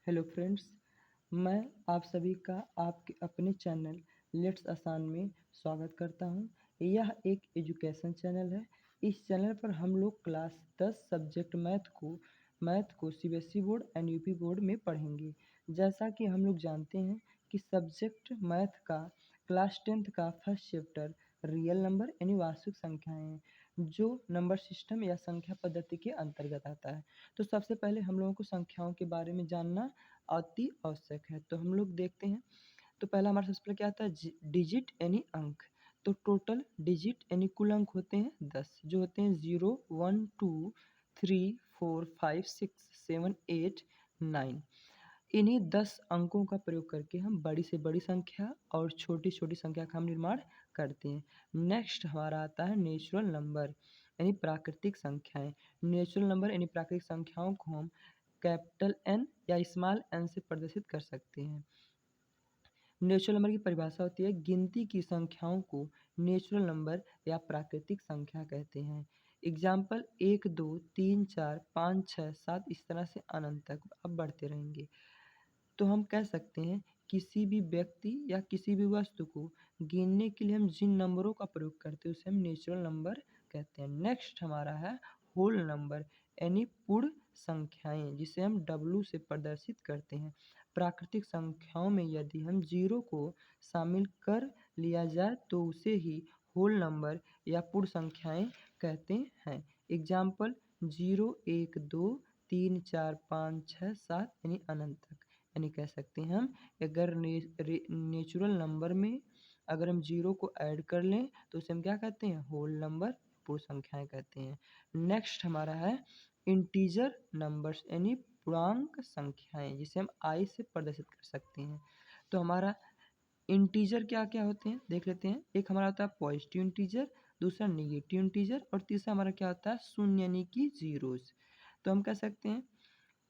Hello friends, मैं आप सभी का आपके अपने चैनल लेट्स आसान में स्वागत करता हूं। यह एक एजुकेशन चैनल है। इस चैनल पर हम लोग क्लास 10 सब्जेक्ट मैथ को CBSE board and UP board में पढ़ेंगे। जैसा कि हम लोग जानते हैं कि सब्जेक्ट मैथ का क्लास 10th का फर्स्ट चैप्टर रियल नंबर यानी वास्तविक संख्याएं हैं, जो नंबर सिस्टम या संख्या पद्धति के अंतर्गत आता है। तो सबसे पहले हम लोगों को संख्याओं के बारे में जानना अति आवश्यक है। तो हम लोग देखते हैं। तो पहला हमारा सबसे पहले क्या आता है, डिजिट यानी अंक। तो टोटल डिजिट यानी कुल अंक होते हैं 10, जो होते हैं 0 1 2 3 4 5 6 7 8 9। इन्हीं 10 अंकों का प्रयोग करके हम बड़ी से बड़ी संख्या और छोटी छोटी संख्या का हम निर्माण करते हैं। नेक्स्ट हमारा आता है नेचुरल नंबर यानी प्राकृतिक संख्याएं। नेचुरल नंबर यानी प्राकृतिक संख्याओं को हम कैपिटल एन या स्मॉल एन से प्रदर्शित कर सकते हैं। नेचुरल नंबर की परिभाषा होती है, गिनती की संख्याओं को नेचुरल नंबर या प्राकृतिक संख्या कहते हैं। एग्जाम्पल 1 2 3 4 5 6 7 इस तरह से अनंत तक अब बढ़ते रहेंगे। तो हम कह सकते हैं किसी भी व्यक्ति या किसी भी वस्तु को गिनने के लिए हम जिन नंबरों का प्रयोग करते हैं उसे हम नेचुरल नंबर कहते हैं। नेक्स्ट हमारा है होल नंबर यानी पूर्ण संख्याएं, जिसे हम डब्लू से प्रदर्शित करते हैं। प्राकृतिक संख्याओं में यदि हम जीरो को शामिल कर लिया जाए तो उसे ही होल नंबर या पूर्ण संख्याएं कहते हैं। एग्जाम्पल 0 1 2 3 4 5 6 7 यानी अनंत तक। यानी कह सकते हैं हम, अगर नेचुरल नंबर में अगर हम जीरो को ऐड कर लें तो उसे हम क्या कहते हैं, होल नंबर पूर्ण संख्याएं कहते हैं। नेक्स्ट हमारा है इंटीजर नंबर्स यानी पूर्णांक संख्याएं, जिसे हम आई से प्रदर्शित कर सकते हैं। तो हमारा इंटीजर क्या क्या होते हैं देख लेते हैं। एक हमारा होता है पॉजिटिव इंटीजर, दूसरा निगेटिव इंटीजर और तीसरा हमारा क्या होता है शून्य यानी कि जीरोस। तो हम कह सकते हैं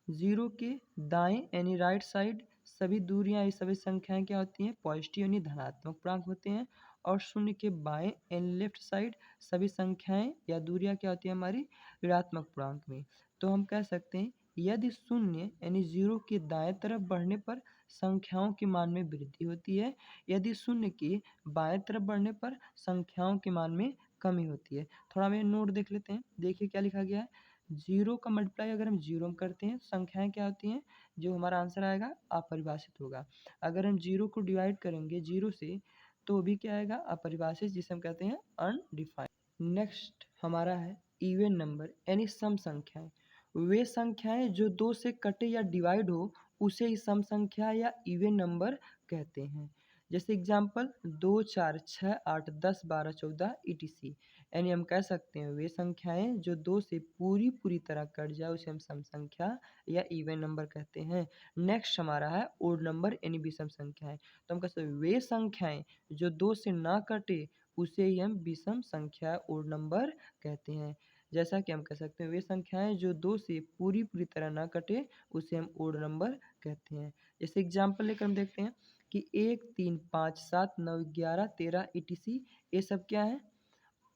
जीरो के दाएं यानी राइट साइड सभी दूरियां या सभी संख्याएं क्या होती हैं, पॉजिटिव यानी धनात्मक पूर्णांक होते हैं। और शून्य के बाएं यानी लेफ्ट साइड सभी संख्याएं या दूरियां क्या होती हैं, हमारी ऋणात्मक पूर्णांक में। तो हम कह सकते हैं यदि शून्य यानी जीरो के दाएं तरफ बढ़ने पर संख्याओं के मान में वृद्धि होती है, यदि शून्य के बाएं तरफ बढ़ने पर संख्याओं के मान में कमी होती है। थोड़ा हमें नोट देख लेते हैं। देखिए क्या लिखा गया है, जीरो का मल्टीप्लाई अगर हम जीरो में करते हैं संख्याएं क्या होती हैं, जो हमारा आंसर आएगा अपरिभाषित होगा। अगर हम जीरो को डिवाइड करेंगे जीरो से तो भी क्या आएगा, अपरिभाषित, जिसे हम कहते हैं अनडिफाइंड। नेक्स्ट हमारा है इवन नंबर यानी सम संख्याएं। वे संख्याएं जो दो से कटे या डिवाइड हो उसे ही सम संख्या या इवन नंबर कहते हैं। जैसे एग्जाम्पल 2 4 6 8 10 12 14 ETC। यानी हम कह सकते हैं वे संख्याएं जो दो से पूरी पूरी तरह कट जाए उसे हम सम संख्या या इवन नंबर कहते हैं। नेक्स्ट हमारा है ओड नंबर यानी विषम संख्याएं। तो हम कह सकते हैं वे संख्याएं जो दो से ना कटे उसे ही हम विषम संख्या ओड नंबर कहते हैं। जैसा कि हम कह सकते हैं वे संख्याएं जो दो से पूरी पूरी तरह ना कटे उसे हम ओड नंबर कहते हैं। जैसे एग्जाम्पल लेकर हम देखते हैं कि 1 3 5 7 9 11 13 ETC, ये सब क्या है,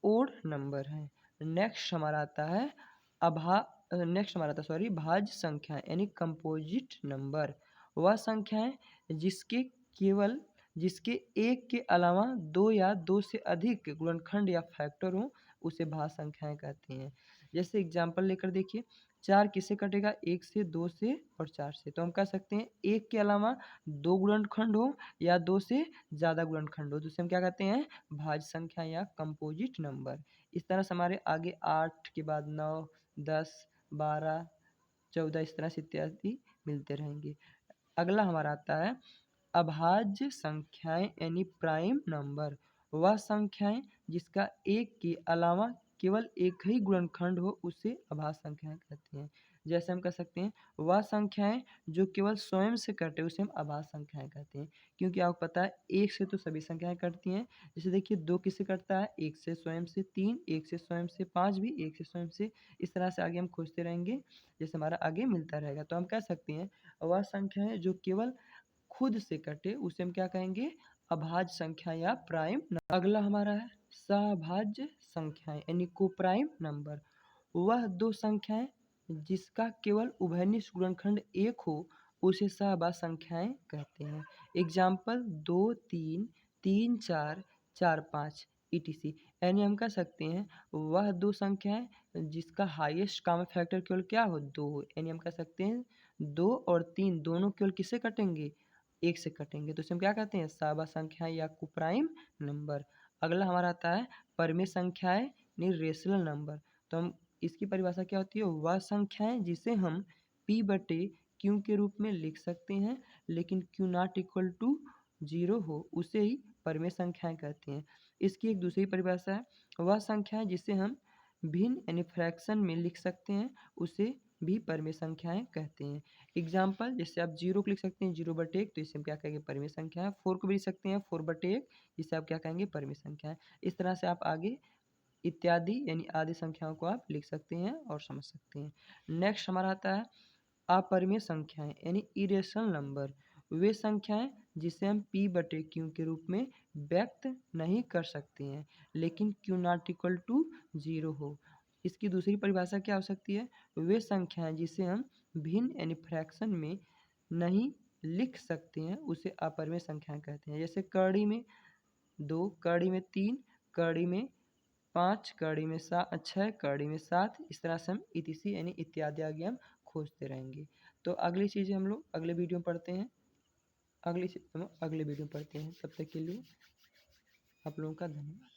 ओड नंबर है। नेक्स्ट हमारा आता है भाज्य संख्या यानी कंपोजिट नंबर। वह संख्याएं जिसके केवल जिसके एक के अलावा दो या दो से अधिक गुणनखंड या फैक्टर हो उसे भाज्य संख्याएं कहते हैं। जैसे एग्जाम्पल लेकर देखिए, 4 किससे कटेगा, 1 से, 2 से और 4 से। तो हम कह सकते हैं एक के अलावा दो गुणनखंड हो या दो से ज़्यादा गुणनखंड हो तो उसे हम क्या कहते हैं, भाज्य संख्या या कंपोजिट नंबर। इस तरह से हमारे आगे 8 के बाद 9 10 12 14 इस तरह से इत्यादि मिलते रहेंगे। अगला हमारा आता है अभाज्य संख्याएं यानी प्राइम नंबर। वह संख्याएं जिसका एक के अलावा केवल एक ही गुणनखंड हो उसे अभाज्य संख्याएं कहते हैं। जैसे हम कह सकते हैं वह संख्याएं जो केवल स्वयं से कटे उसे हम अभाज्य संख्याएं कहते हैं। क्योंकि आपको पता है एक से तो सभी संख्याएं कटती हैं। जैसे देखिए 2 किससे कटता है, एक से स्वयं से 3, एक से स्वयं से 5 भी, एक से स्वयं से, इस तरह से आगे हम खोजते रहेंगे जैसे हमारा आगे मिलता रहेगा। तो हम कह सकते हैं वह संख्याएं जो केवल खुद से कटे उसे हम क्या कहेंगे, अभाज्य संख्या या प्राइम नंबर। अगला हमारा है सहभाज्य संख्याएं यानी कोप्राइम नंबर। वह दो संख्याएं जिसका केवल उभयनिष्ठ गुणनखंड एक हो उसे सहबा संख्याएं कहते हैं। Example 2, 3, 3, 4, 4, 5 ETC। यानी हम कह सकते हैं वह दो संख्याएं जिसका हाईएस्ट कॉमन फैक्टर केवल क्या हो, 2 हो। यानी हम कह सकते हैं 2 और 3 दोनों केवल किससे कटेंगे, 1 से कटेंगे। तो इसे हम क्या कहते हैं, सहबा संख्याएं या कुप्राइम नंबर। अगला हमारा आता है परिमेय संख्याएं यानी रेशनल नंबर। तो हम इसकी परिभाषा क्या होती है, वह संख्याएं जिसे हम P/Q के रूप में लिख सकते हैं लेकिन Q नॉट इक्वल टू 0 हो, उसे ही परिमेय संख्याएं कहते हैं। इसकी एक दूसरी परिभाषा है, वह संख्याएं जिसे हम भिन्न यानी फ्रैक्शन में लिख सकते हैं उसे भी परिमेय संख्याएं कहते हैं। एग्जाम्पल जैसे आप 0 को लिख सकते हैं 0/1, तो इसे हम क्या कहेंगे, परिमेय संख्या है। 4 को भी लिख सकते हैं 4/1, जिसे आप क्या कहेंगे, परिमेय संख्या है। इस तरह से आप आगे इत्यादि यानी आदि संख्याओं को आप लिख सकते हैं और समझ सकते हैं। नेक्स्ट हमारा आता है अपरिमेय संख्याएं यानी इरेशनल नंबर। वे संख्याएं जिसे हम P/Q के रूप में व्यक्त नहीं कर सकते हैं लेकिन Q नॉट इक्वल टू 0 हो। इसकी दूसरी परिभाषा क्या हो सकती है, वे संख्याएं जिसे हम भिन्न यानी फ्रैक्शन में नहीं लिख सकते हैं उसे अपरिमेय संख्याएं कहते हैं। जैसे कड़ी में 2, कड़ी में 3, कड़ी में 5, कड़ी में 6, कड़ी में 7, इस तरह से हम ETC यानी इत्यादि आगे हम खोजते रहेंगे। तो अगली चीज़ें हम लोग अगले वीडियो में पढ़ते हैं। अगली वीडियो में पढ़ते हैं। तब तक के लिए आप लोगों का धन्यवाद।